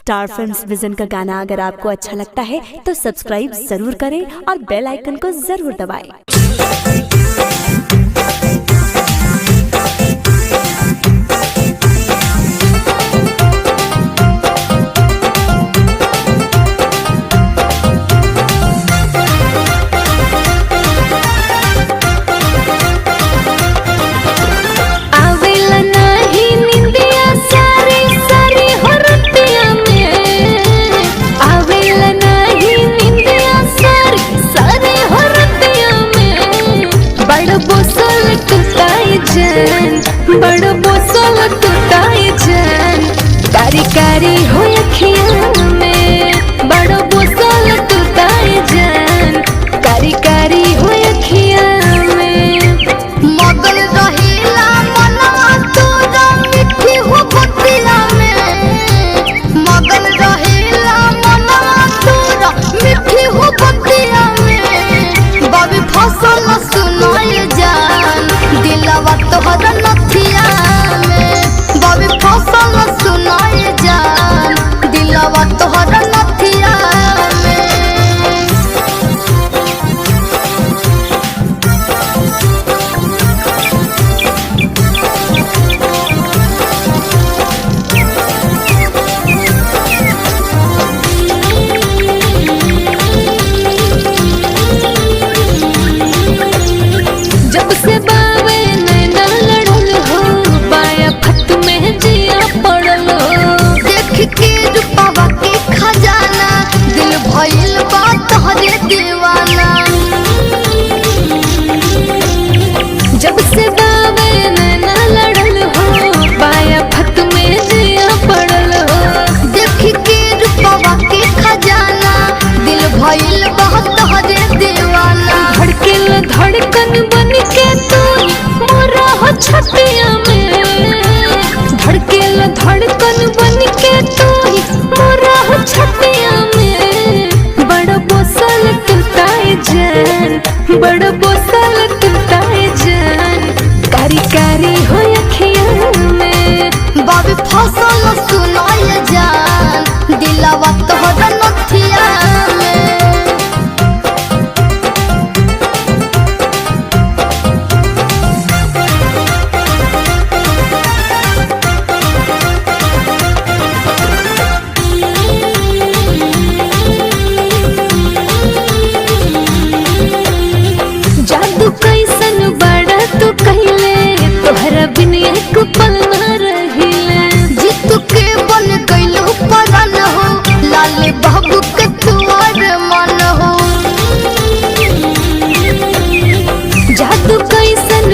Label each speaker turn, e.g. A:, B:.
A: Star films vision का गाना अगर आपको अच्छा लगता है तो सब्सक्राइब जरूर करें और बेल आइकन को जरूर दबाएं।
B: बड़ बोसल टूटाई जान कारी कारी हो अखियां में, बड़ बोसल टूटाई जान कारी कारी हो अखियां में। मगल रहिला मनवा तोरा मिठी हो बतिया में, मगल रहिला मनवा तोरा मिठी हो बतिया में। बाबी फसल सुनाई जान दिलवा तोहरा नथिया में, बाबी फसल सुनाई जान दिलवा तोहरा नथिया में। जब से बावे नैना लड़ल हो बाया फत में जिया पड़ल हो, देख के रूपवा के खजाना दिल भइल बा तोहरे दीवाना। जब से बावे नैना लड़ल हो बाया फत में जिया पड़ल हो, देख के रूपवा के खजाना दिल भइल बा तोहरे दीवाना। धड़केल धड़कन बन के तू मोरा हो छतिया में, धड़केल धड़कन बन के तू मोरा हो छतिया में। बड़ बोसल टूटाई जान, बड़ बोसल टूटाई जान कारी कारी हो अखियां में। बाबी फसल सुनाई जान दिलवा तोहरा नथिया में। जादू कैसन बड़ा तू कहले तोहरा बिन एक पल न रहिले। जीतू के बन गइलो परान हो लाले बाबू के तुआर मन हो। जादू कैसन